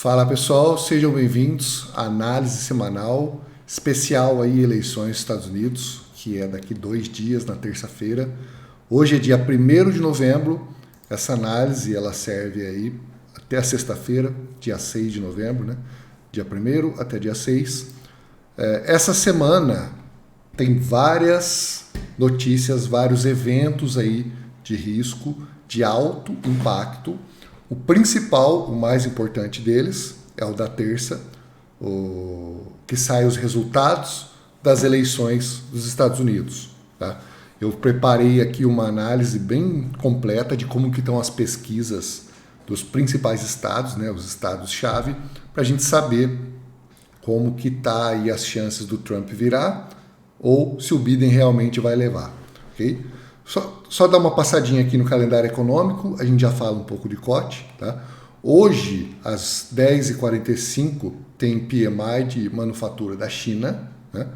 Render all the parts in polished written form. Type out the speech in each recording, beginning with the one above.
Fala pessoal, sejam bem-vindos à análise semanal especial aí eleições dos Estados Unidos, que é daqui 2 dias, na terça-feira. Hoje é dia 1º de novembro, essa análise ela serve aí até a sexta-feira, dia 6 de novembro, né? Dia 1º até dia 6. Essa semana tem várias notícias, vários eventos aí de risco, de alto impacto. O principal, o mais importante deles, é o da terça, que sai os resultados das eleições dos Estados Unidos. Tá? Eu preparei aqui uma análise bem completa de como que estão as pesquisas dos principais estados, né, os estados-chave, para a gente saber como que está aí as chances do Trump virar ou se o Biden realmente vai levar. Ok? Só dar uma passadinha aqui no calendário econômico, a gente já fala um pouco de COT. Tá? Hoje, às 10h45, tem PMI de manufatura da China. Né?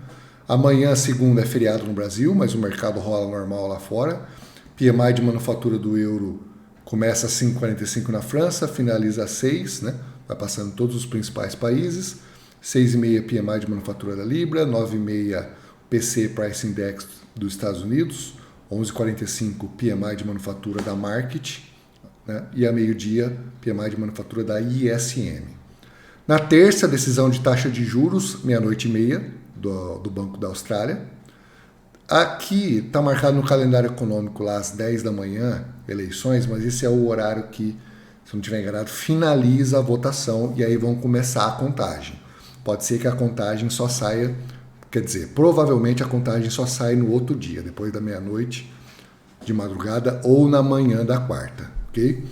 Amanhã, segunda, é feriado no Brasil, mas o mercado rola normal lá fora. PMI de manufatura do euro começa às 5h45 na França, finaliza às 6, né? Vai passando todos os principais países. 6h30 PMI de manufatura da Libra, 9h30 PC Price Index dos Estados Unidos, 11h45 PMI de manufatura da Market, né? E a meio-dia PMI de manufatura da ISM. Na terça, decisão de taxa de juros, 00:30 do Banco da Austrália. Aqui está marcado no calendário econômico lá às 10 da manhã, eleições, mas esse é o horário que, se não estiver enganado, finaliza a votação e aí vão começar a contagem. Pode ser que a contagem só saia, quer dizer, provavelmente a contagem só sai no outro dia, depois da meia-noite, de madrugada ou na manhã da quarta, ok?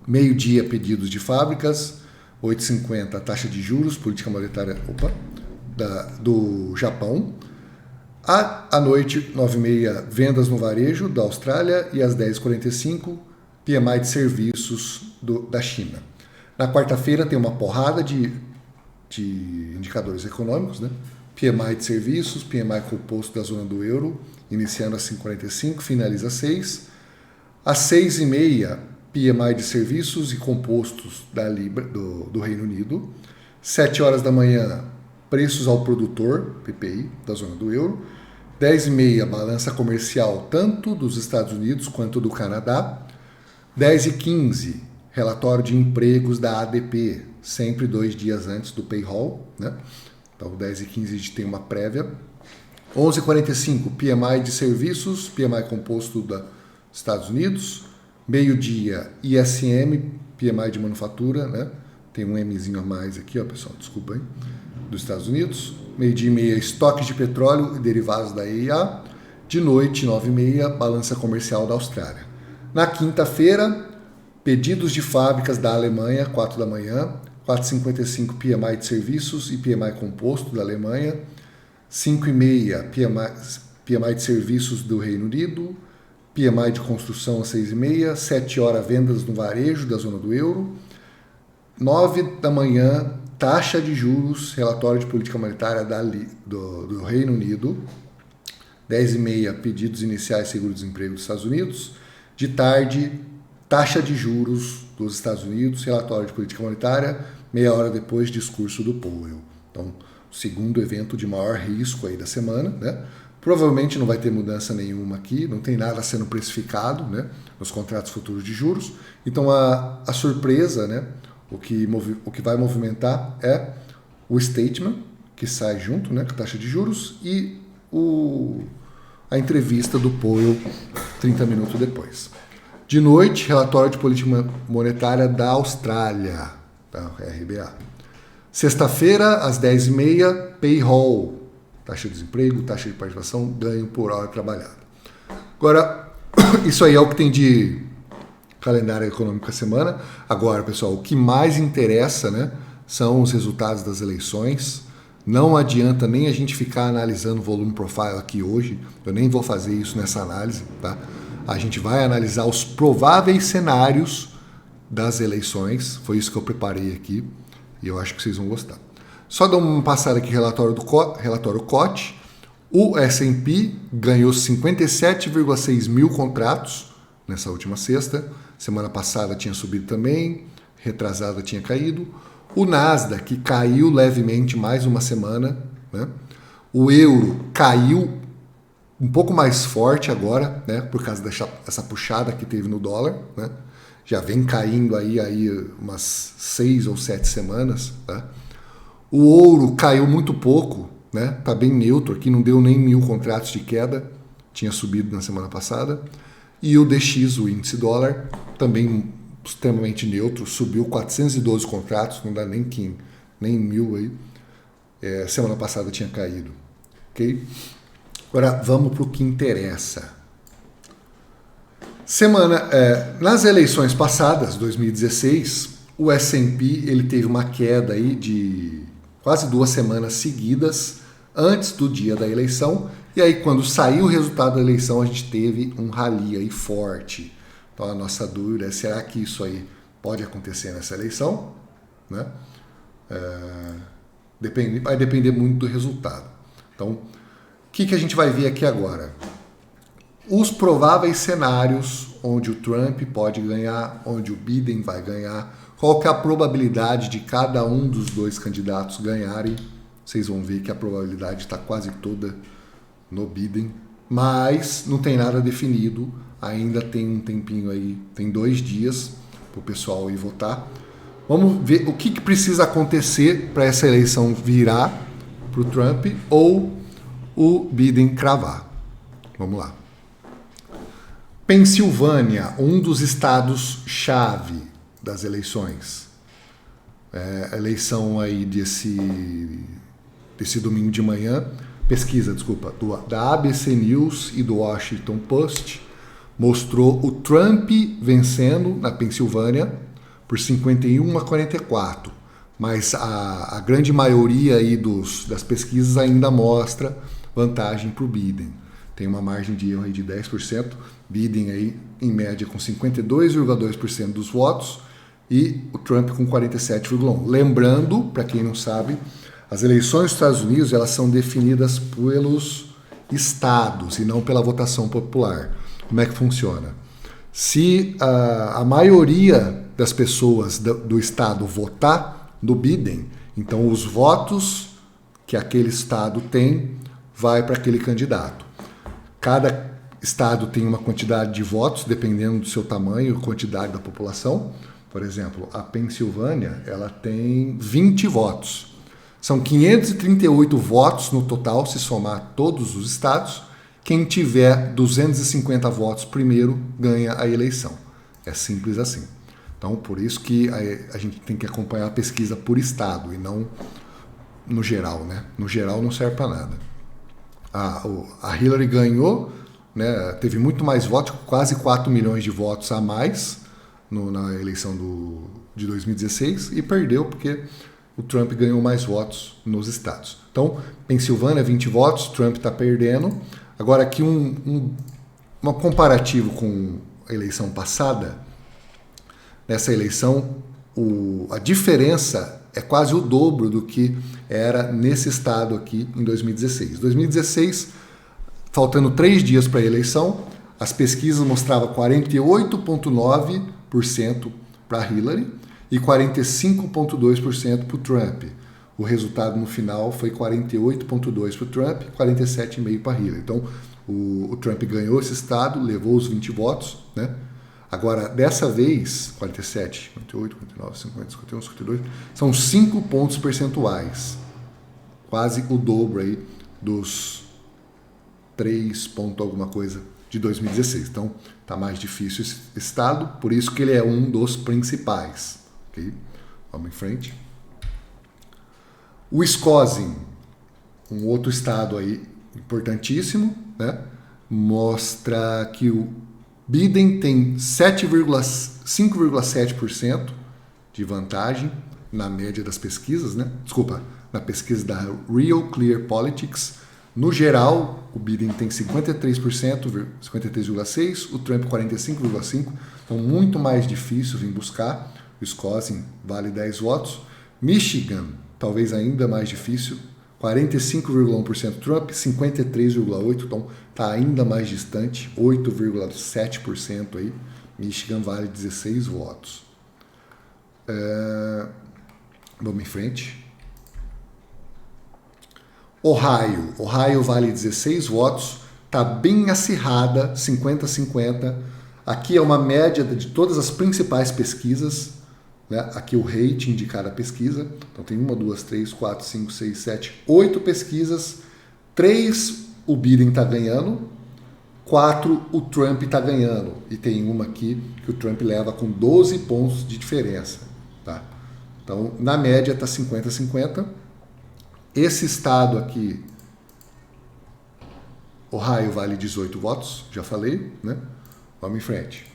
Meio-dia, pedidos de fábricas, 8h50, taxa de juros, política monetária do Japão. À noite, 9h30, vendas no varejo da Austrália e às 10h45, PMI de serviços da China. Na quarta-feira tem uma porrada de indicadores econômicos, né? PMI de serviços, PMI composto da zona do euro, iniciando às 5h45, finaliza às 6. Às 6h30, PMI de serviços e compostos da Libra, do Reino Unido. 7 horas da manhã, preços ao produtor, PPI, da zona do euro. 10h30, balança comercial tanto dos Estados Unidos quanto do Canadá. 10h15, relatório de empregos da ADP, sempre 2 dias antes do payroll, né? Então, 10h15 a gente tem uma prévia. 11h45, PMI de serviços, PMI composto dos Estados Unidos. Meio-dia, ISM, PMI de manufatura, né? Tem um Mzinho a mais aqui, ó, pessoal, desculpa aí, dos Estados Unidos. Meio-dia e meia, estoques de petróleo e derivados da EIA. De noite, 9h30, balança comercial da Austrália. Na quinta-feira, pedidos de fábricas da Alemanha, 4 da manhã. 4h55, PMI de serviços e PMI composto da Alemanha. 5h30, PMI de serviços do Reino Unido. PMI de construção às 6h30. 7 horas, vendas no varejo da zona do euro. 9 da manhã, taxa de juros, relatório de política monetária do Reino Unido. 10h30, pedidos iniciais seguro-desemprego dos Estados Unidos. De tarde, taxa de juros dos Estados Unidos, relatório de política monetária, meia hora depois, discurso do Powell. Então, o segundo evento de maior risco aí da semana, né? Provavelmente não vai ter mudança nenhuma aqui, não tem nada sendo precificado, né, nos contratos futuros de juros. Então, a surpresa, né, o que vai movimentar é o statement, que sai junto, né, com a taxa de juros, e a entrevista do Powell 30 minutos depois. De noite, relatório de política monetária da Austrália, tá? RBA. Sexta-feira, às 10h30, payroll, taxa de desemprego, taxa de participação, ganho por hora trabalhada. Agora, isso aí é o que tem de calendário econômico da semana. Agora, pessoal, o que mais interessa, né, são os resultados das eleições. Não adianta nem a gente ficar analisando o volume profile aqui hoje, eu nem vou fazer isso nessa análise, tá? A gente vai analisar os prováveis cenários das eleições. Foi isso que eu preparei aqui e eu acho que vocês vão gostar. Só dar uma passada aqui, relatório COT. O S&P ganhou 57,6 mil contratos nessa última sexta. Semana passada tinha subido também, retrasada tinha caído. O Nasdaq caiu levemente mais uma semana, né? O euro caiu um pouco mais forte agora, né? Por causa dessa puxada que teve no dólar, né? Já vem caindo aí umas 6 ou 7 semanas, né? O ouro caiu muito pouco, né? Tá bem neutro aqui, não deu nem 1.000 contratos de queda, tinha subido na semana passada. E o DX, o índice dólar, também extremamente neutro, subiu 412 contratos, não dá nem 1.000 aí. Semana passada tinha caído, ok? Agora vamos para o que interessa. Nas eleições passadas, 2016, o S&P ele teve uma queda aí de quase 2 semanas seguidas antes do dia da eleição, e aí quando saiu o resultado da eleição a gente teve um rally aí forte. Então a nossa dúvida é, será que isso aí pode acontecer nessa eleição? Né? Vai depender muito do resultado. Então, o que a gente vai ver aqui agora? Os prováveis cenários onde o Trump pode ganhar, onde o Biden vai ganhar, qual que é a probabilidade de cada um dos dois candidatos ganharem. Vocês vão ver que a probabilidade está quase toda no Biden, mas não tem nada definido, ainda tem um tempinho aí, tem 2 dias para o pessoal ir votar. Vamos ver o que precisa acontecer para essa eleição virar para o Trump ou o Biden cravar. Vamos lá. Pensilvânia, um dos estados-chave das eleições. A eleição aí desse domingo de manhã, da ABC News e do Washington Post, mostrou o Trump vencendo na Pensilvânia por 51-44, mas a grande maioria aí das pesquisas ainda mostra vantagem para o Biden. Tem uma margem de erro aí de 10%, Biden aí em média com 52,2% dos votos e o Trump com 47,1%. Lembrando, para quem não sabe, as eleições dos Estados Unidos elas são definidas pelos estados e não pela votação popular. Como é que funciona? Se a maioria das pessoas do estado votar no Biden, então os votos que aquele estado tem vai para aquele candidato. Cada estado tem uma quantidade de votos, dependendo do seu tamanho e quantidade da população. Por exemplo, a Pensilvânia ela tem 20 votos. São 538 votos no total, se somar todos os estados. Quem tiver 250 votos primeiro ganha a eleição. É simples assim. Então, por isso que a gente tem que acompanhar a pesquisa por estado e não no geral, né? No geral não serve para nada. A Hillary ganhou, né? Teve muito mais votos, quase 4 milhões de votos a mais na eleição de 2016 e perdeu porque o Trump ganhou mais votos nos estados. Então, Pensilvânia, 20 votos, Trump está perdendo. Agora, aqui um comparativo com a eleição passada. Nessa eleição, a diferença é quase o dobro do que era nesse estado aqui em 2016. 2016, faltando 3 dias para a eleição, as pesquisas mostravam 48,9% para Hillary e 45,2% para o Trump. O resultado no final foi 48,2% para o Trump e 47,5% para Hillary. Então, o Trump ganhou esse estado, levou os 20 votos, né? Agora, dessa vez, 47, 48, 49, 50, 51, 52, são 5 pontos percentuais. Quase o dobro aí dos 3 pontos alguma coisa de 2016. Então, está mais difícil esse estado, por isso que ele é um dos principais. Okay? Vamos em frente. O Wisconsin, um outro estado aí importantíssimo, né? Mostra que o Biden tem 5,7% de vantagem na média das pesquisas, né? Desculpa, na pesquisa da Real Clear Politics. No geral, o Biden tem 53%, 53,6%, o Trump 45,5%. Então, muito mais difícil vir buscar. O Wisconsin vale 10 votos. Michigan, talvez ainda mais difícil, 45,1% Trump, 53,8%, então está ainda mais distante, 8,7% aí. Michigan vale 16 votos. Vamos em frente. Ohio vale 16 votos, está bem acirrada, 50-50. Aqui é uma média de todas as principais pesquisas, né? Aqui o rating de cada pesquisa. Então tem 1, 2, 3, 4, 5, 6, 7, 8 pesquisas. 3 o Biden está ganhando, 4 o Trump está ganhando. E tem uma aqui que o Trump leva com 12 pontos de diferença. Tá? Então, na média está 50-50. Esse estado aqui, Ohio, vale 18 votos, já falei, né? Vamos em frente.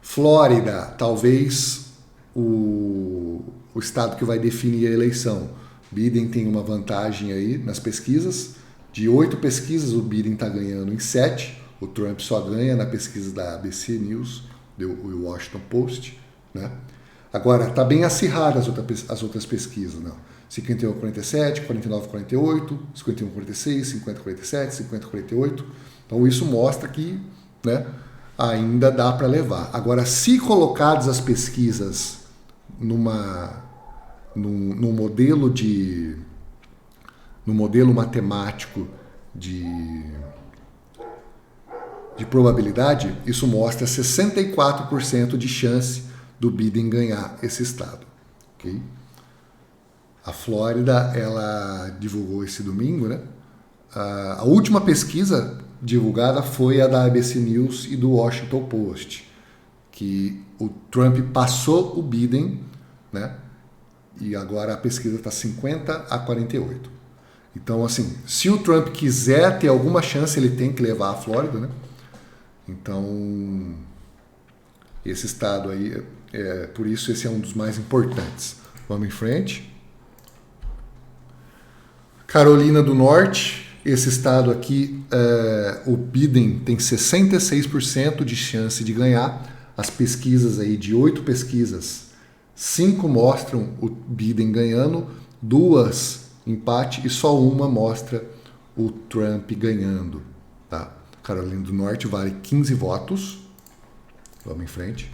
Flórida, talvez o estado que vai definir a eleição. Biden tem uma vantagem aí nas pesquisas. De 8 pesquisas, o Biden está ganhando em 7. O Trump só ganha na pesquisa da ABC News, do Washington Post, né? Agora, está bem acirrada as outras pesquisas, não? 51-47, 49-48, 51-46, 50-47, 50-48. Então isso mostra que, né, ainda dá para levar. Agora, se colocadas as pesquisas num modelo matemático de probabilidade, isso mostra 64% de chance do Biden ganhar esse estado. Okay? A Flórida, ela divulgou esse domingo, né? A última pesquisa divulgada foi a da ABC News e do Washington Post, que o Trump passou o Biden, né? E agora a pesquisa está 50-48. Então, assim, se o Trump quiser ter alguma chance, ele tem que levar a Flórida, né? Então, esse estado aí, por isso esse é um dos mais importantes. Vamos em frente. Carolina do Norte, esse estado aqui, o Biden tem 66% de chance de ganhar. As pesquisas aí, de 8 pesquisas, 5 mostram o Biden ganhando, 2 empate e só uma mostra o Trump ganhando. Tá? Carolina do Norte vale 15 votos. Vamos em frente.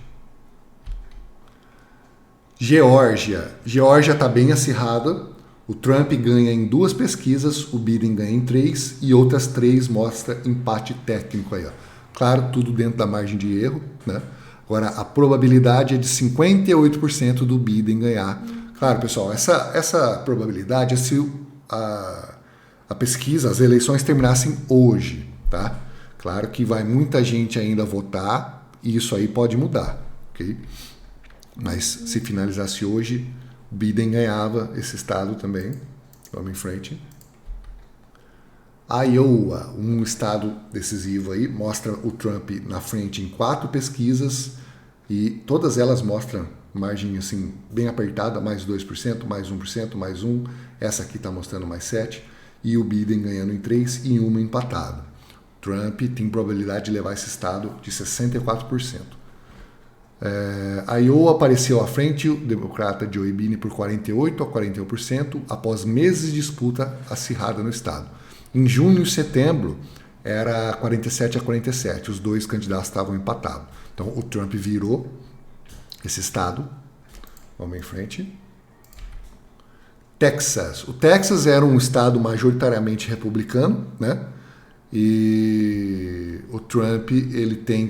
Geórgia está bem acirrada. O Trump ganha em 2 pesquisas, o Biden ganha em 3 e outras 3 mostra empate técnico aí. Ó. Claro, tudo dentro da margem de erro, né? Agora, a probabilidade é de 58% do Biden ganhar. Claro, pessoal, essa probabilidade é se a pesquisa, as eleições terminassem hoje, tá? Claro que vai muita gente ainda votar e isso aí pode mudar, ok? Mas se finalizasse hoje, Biden ganhava esse estado também. Vamos em frente. Iowa, um estado decisivo aí, mostra o Trump na frente em 4 pesquisas e todas elas mostram margem assim bem apertada, mais 2%, mais 1%, mais 1%. Essa aqui está mostrando mais 7%. E o Biden ganhando em 3 e em uma empatado. Trump tem probabilidade de levar esse estado de 64%. Iowa apareceu à frente, o democrata Joe Biden por 48-41%, após meses de disputa acirrada no estado. Em junho e setembro, era 47-47, os 2 candidatos estavam empatados. Então, o Trump virou esse estado. Vamos em frente. Texas. O Texas era um estado majoritariamente republicano, né? E o Trump, ele tem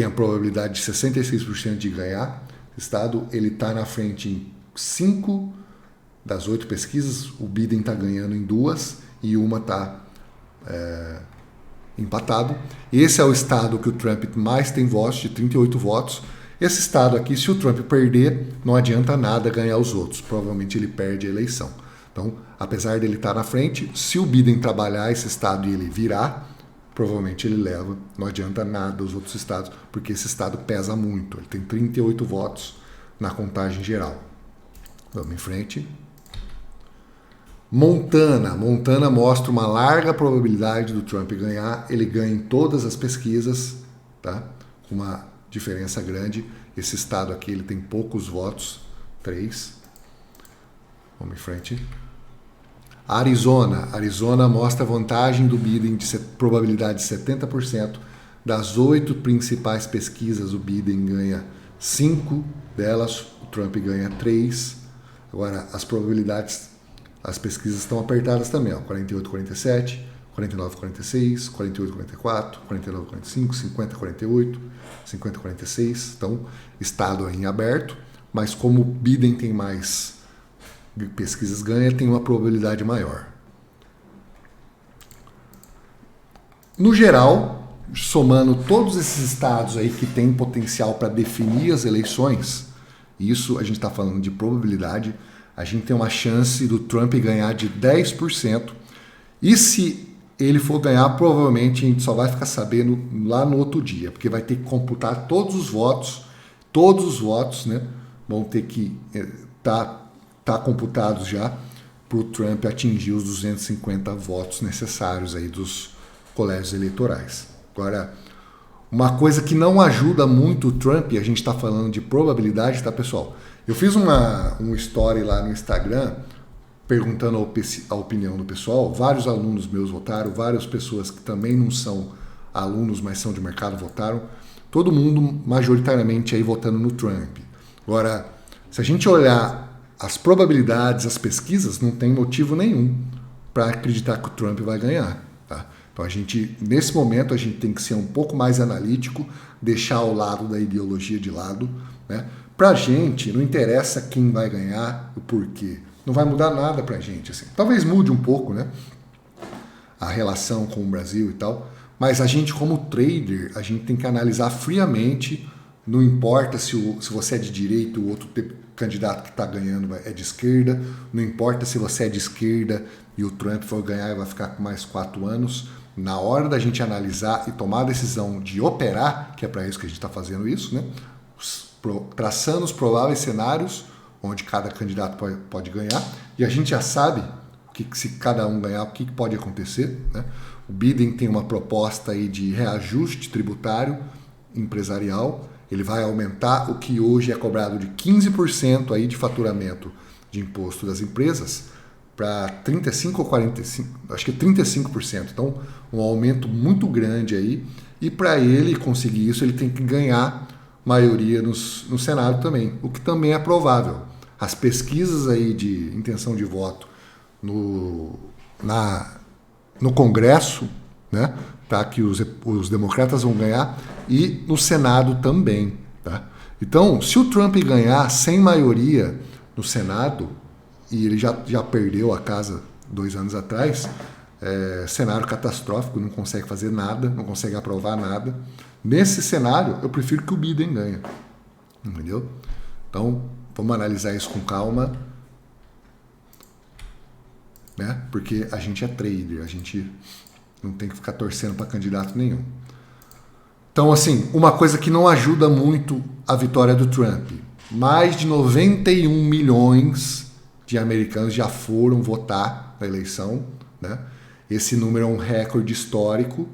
a probabilidade de 66% de ganhar. O estado, ele está na frente em 5 das 8 pesquisas. O Biden está ganhando em 2 e uma está empatado. Esse é o estado que o Trump mais tem votos, de 38 votos. Esse estado aqui, se o Trump perder, não adianta nada ganhar os outros. Provavelmente ele perde a eleição. Então, apesar dele estar na frente, se o Biden trabalhar esse estado e ele virar, provavelmente ele leva. Não adianta nada os outros estados, porque esse estado pesa muito. Ele tem 38 votos na contagem geral. Vamos em frente. Montana mostra uma larga probabilidade do Trump ganhar. Ele ganha em todas as pesquisas, tá? Com uma diferença grande. Esse estado aqui ele tem poucos votos, 3. Vamos em frente. Arizona mostra vantagem do Biden de probabilidade de 70%. Das 8 principais pesquisas, o Biden ganha 5 delas, o Trump ganha 3. Agora, as probabilidades, as pesquisas estão apertadas também, ó, 48-47, 49-46, 48-44, 49-45, 50-48, 50-46. Então, estado em aberto, mas como Biden tem mais pesquisas ganha, tem uma probabilidade maior. No geral, somando todos esses estados aí que têm potencial para definir as eleições, isso a gente está falando de probabilidade, a gente tem uma chance do Trump ganhar de 10%, e se ele for ganhar, provavelmente a gente só vai ficar sabendo lá no outro dia, porque vai ter que computar todos os votos, né, vão ter que tá computados já para o Trump atingir os 250 votos necessários aí dos colégios eleitorais. Agora, uma coisa que não ajuda muito o Trump, e a gente está falando de probabilidade, tá, pessoal? Eu fiz um story lá no Instagram perguntando a opinião do pessoal. Vários alunos meus votaram, várias pessoas que também não são alunos, mas são de mercado votaram. Todo mundo majoritariamente aí votando no Trump. Agora, se a gente olhar as probabilidades, as pesquisas, não tem motivo nenhum para acreditar que o Trump vai ganhar, tá? Então, nesse momento, a gente tem que ser um pouco mais analítico, deixar o lado da ideologia de lado, né? Pra gente, não interessa quem vai ganhar, o porquê. Não vai mudar nada pra gente, assim. Talvez mude um pouco, né, a relação com o Brasil e tal, mas a gente, como trader, a gente tem que analisar friamente. Não importa se você é de direita, o outro candidato que está ganhando é de esquerda, não importa se você é de esquerda e o Trump for ganhar e vai ficar com mais 4 anos. Na hora da gente analisar e tomar a decisão de operar, que é para isso que a gente está fazendo isso, né, traçando os prováveis cenários onde cada candidato pode ganhar, e a gente já sabe que se cada um ganhar, o que pode acontecer, né? O Biden tem uma proposta aí de reajuste tributário empresarial. Ele vai aumentar o que hoje é cobrado de 15% aí de faturamento de imposto das empresas para 35% ou 45%, acho que 35%. Então, um aumento muito grande aí. E para ele conseguir isso, ele tem que ganhar maioria no Senado também, o que também é provável. As pesquisas aí de intenção de voto no Congresso, né, tá, que os democratas vão ganhar, e no Senado também, tá? Então, se o Trump ganhar sem maioria no Senado, e ele já perdeu a casa 2 anos atrás, cenário catastrófico, não consegue fazer nada, não consegue aprovar nada. Nesse cenário, eu prefiro que o Biden ganhe, entendeu? Então, vamos analisar isso com calma, né? Porque a gente é trader, a gente não tem que ficar torcendo para candidato nenhum. Então, assim, uma coisa que não ajuda muito a vitória do Trump. Mais de 91 milhões de americanos já foram votar na eleição, né? Esse número é um recorde histórico.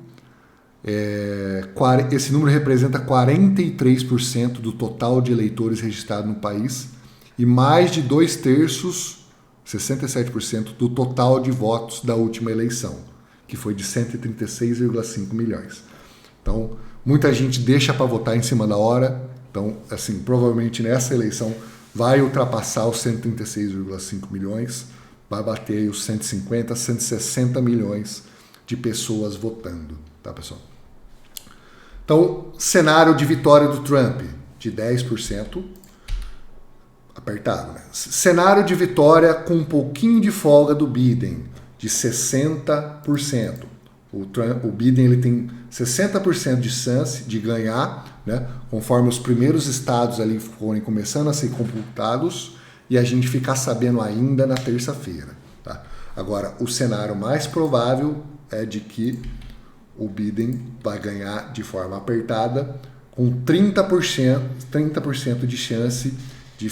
Esse número representa 43% do total de eleitores registrados no país e mais de 2/3, 67%, do total de votos da última eleição, que foi de 136,5 milhões. Então, muita gente deixa para votar em cima da hora. Então, assim, provavelmente nessa eleição vai ultrapassar os 136,5 milhões, vai bater aí os 150, 160 milhões de pessoas votando, tá, pessoal? Então, cenário de vitória do Trump, de 10%, apertado, né? Cenário de vitória com um pouquinho de folga do Biden, de 60%. O Biden ele tem 60% de chance de ganhar, né, conforme os primeiros estados ali forem começando a ser computados, e a gente ficar sabendo ainda na terça-feira, tá? Agora, o cenário mais provável é de que o Biden vai ganhar de forma apertada, com 30% de chance de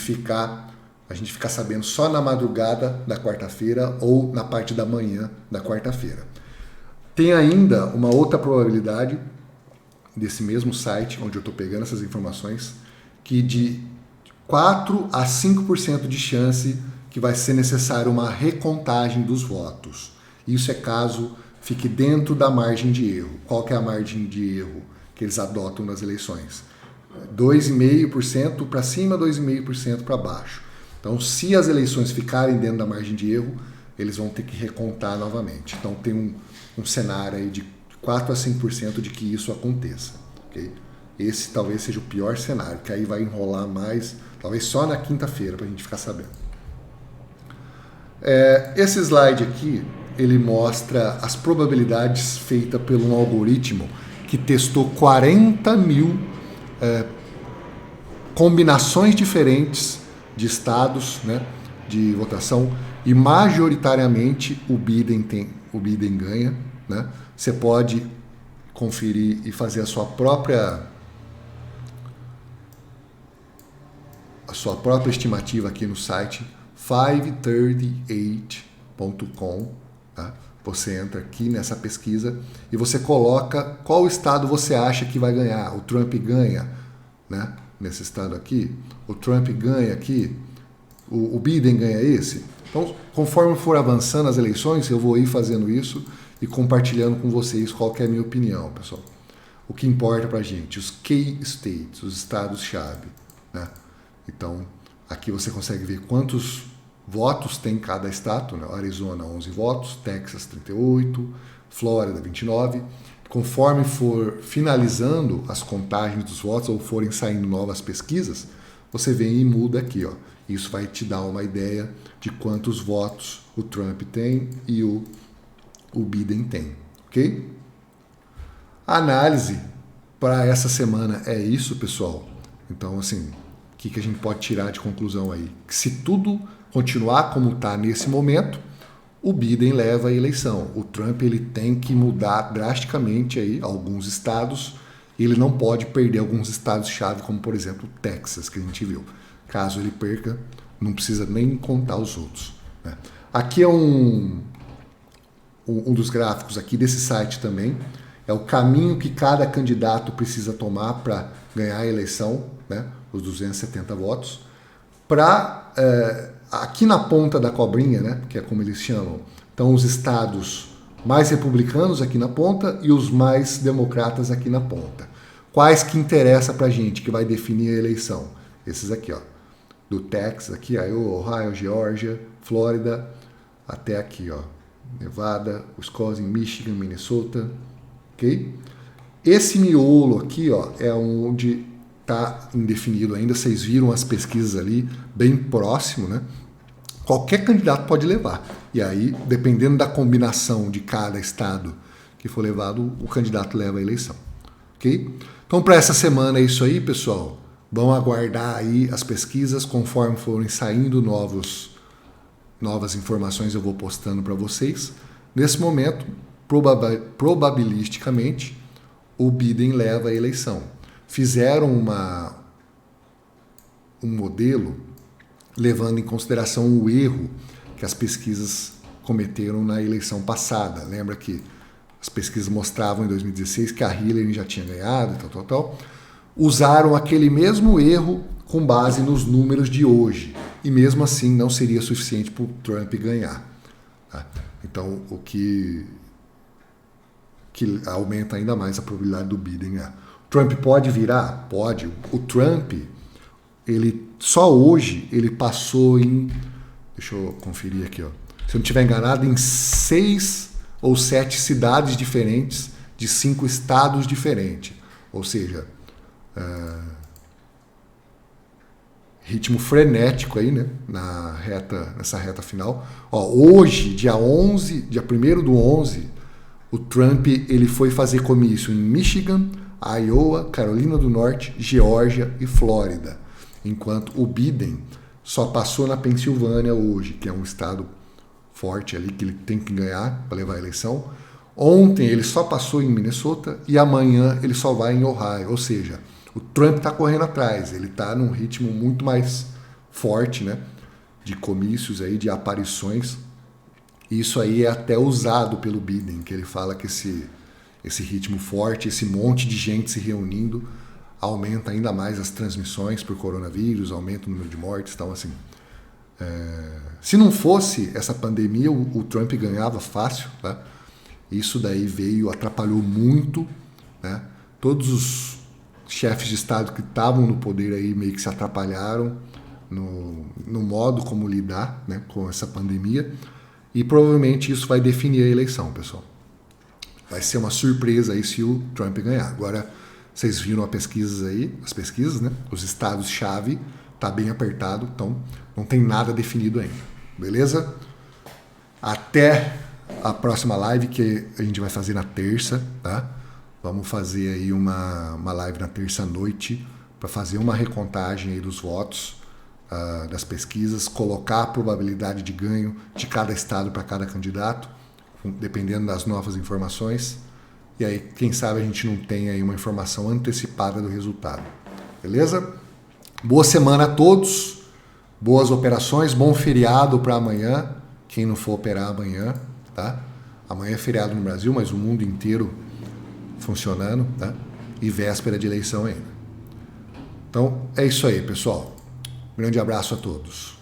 a gente ficar sabendo só na madrugada da quarta-feira ou na parte da manhã da quarta-feira. Tem ainda uma outra probabilidade desse mesmo site, onde eu estou pegando essas informações, que de 4 a 5% de chance que vai ser necessário uma recontagem dos votos. Isso é caso fique dentro da margem de erro. Qual que é a margem de erro que eles adotam nas eleições? 2,5% para cima, 2,5% para baixo. Então, se as eleições ficarem dentro da margem de erro, eles vão ter que recontar novamente. Então, tem um cenário aí de 4 a 5% de que isso aconteça. Okay? Esse talvez seja o pior cenário, que aí vai enrolar mais, talvez só na quinta-feira, para a gente ficar sabendo. Esse slide aqui, ele mostra as probabilidades feitas por um algoritmo que testou 40 mil combinações diferentes de estados, né, de votação, e majoritariamente o Biden ganha, né? Você pode conferir e fazer a sua própria estimativa aqui no site 538.com, tá? Você entra aqui nessa pesquisa e você coloca qual estado você acha que vai ganhar. O Trump ganha, né? Nesse estado aqui, o Trump ganha aqui, o Biden ganha esse. Então, conforme for avançando as eleições, eu vou ir fazendo isso e compartilhando com vocês qual que é a minha opinião, pessoal. O que importa pra gente, os key states, os estados-chave, né? Então, aqui você consegue ver quantos votos tem cada estado, né? Arizona 11 votos, Texas 38, Flórida 29. Conforme for finalizando as contagens dos votos ou forem saindo novas pesquisas, você vem e muda aqui, ó. Isso vai te dar uma ideia de quantos votos o Trump tem e o Biden tem, ok? A análise para essa semana é isso, pessoal. Então, assim, o que a gente pode tirar de conclusão aí? Que se tudo continuar como está nesse momento, o Biden leva a eleição. O Trump ele tem que mudar drasticamente aí alguns estados. Ele não pode perder alguns estados-chave, como por exemplo o Texas, que a gente viu. Caso ele perca, não precisa nem contar os outros, né? Aqui é um dos gráficos aqui desse site também. É o caminho que cada candidato precisa tomar para ganhar a eleição, né? Os 270 votos. Aqui na ponta da cobrinha, né, que é como eles chamam, estão os estados mais republicanos aqui na ponta e os mais democratas aqui na ponta. Quais que interessa pra gente, que vai definir a eleição? Esses aqui, ó, do Texas, aqui, Iowa, Ohio, Geórgia, Flórida, até aqui, ó, Nevada, Wisconsin, Michigan, Minnesota, ok? Esse miolo aqui, ó, é onde está indefinido ainda. Vocês viram as pesquisas ali, bem próximo, né? Qualquer candidato pode levar. E aí, dependendo da combinação de cada estado que for levado, o candidato leva a eleição. Ok? Então, para essa semana é isso aí, pessoal. Vamos aguardar aí as pesquisas. Conforme forem saindo novas informações, eu vou postando para vocês. Nesse momento, probabilisticamente, o Biden leva a eleição. Fizeram um modelo levando em consideração o erro que as pesquisas cometeram na eleição passada. Lembra que as pesquisas mostravam em 2016 que a Hillary já tinha ganhado, tal. Usaram aquele mesmo erro com base nos números de hoje. E mesmo assim não seria suficiente para o Trump ganhar. Tá? Então, o que aumenta ainda mais a probabilidade do Biden ganhar. O Trump pode virar? Pode. O Trump, só hoje, ele passou em... Deixa eu conferir aqui, ó. Se eu não estiver enganado, em 6 ou 7 cidades diferentes de 5 estados diferentes. Ou seja, ritmo frenético aí, né? Nessa reta final. Ó, hoje, dia 1º/11, o Trump ele foi fazer comício em Michigan, Iowa, Carolina do Norte, Geórgia e Flórida. Enquanto o Biden só passou na Pensilvânia hoje, que é um estado forte ali que ele tem que ganhar para levar a eleição. Ontem ele só passou em Minnesota e amanhã ele só vai em Ohio. Ou seja, o Trump está correndo atrás, ele está num ritmo muito mais forte, né, de comícios, aí, de aparições. Isso aí é até usado pelo Biden, que ele fala que esse ritmo forte, esse monte de gente se reunindo, aumenta ainda mais as transmissões por coronavírus, aumenta o número de mortes. Então, assim, se não fosse essa pandemia, o Trump ganhava fácil, tá? Isso daí atrapalhou muito, né? Todos chefes de Estado que estavam no poder aí meio que se atrapalharam no modo como lidar, né, com essa pandemia, e provavelmente isso vai definir a eleição, pessoal. Vai ser uma surpresa aí se o Trump ganhar. Agora, vocês viram as pesquisas, né? Os estados-chave tá bem apertado, então não tem nada definido ainda. Beleza? Até a próxima live que a gente vai fazer na terça, tá? Vamos fazer aí uma live na terça-noite para fazer uma recontagem aí dos votos, das pesquisas, colocar a probabilidade de ganho de cada estado para cada candidato, dependendo das novas informações. E aí, quem sabe a gente não tem aí uma informação antecipada do resultado. Beleza? Boa semana a todos, boas operações, bom feriado para amanhã, quem não for operar amanhã, tá? Amanhã é feriado no Brasil, mas o mundo inteiro funcionando, tá? E véspera de eleição ainda. Então, é isso aí, pessoal. Grande abraço a todos.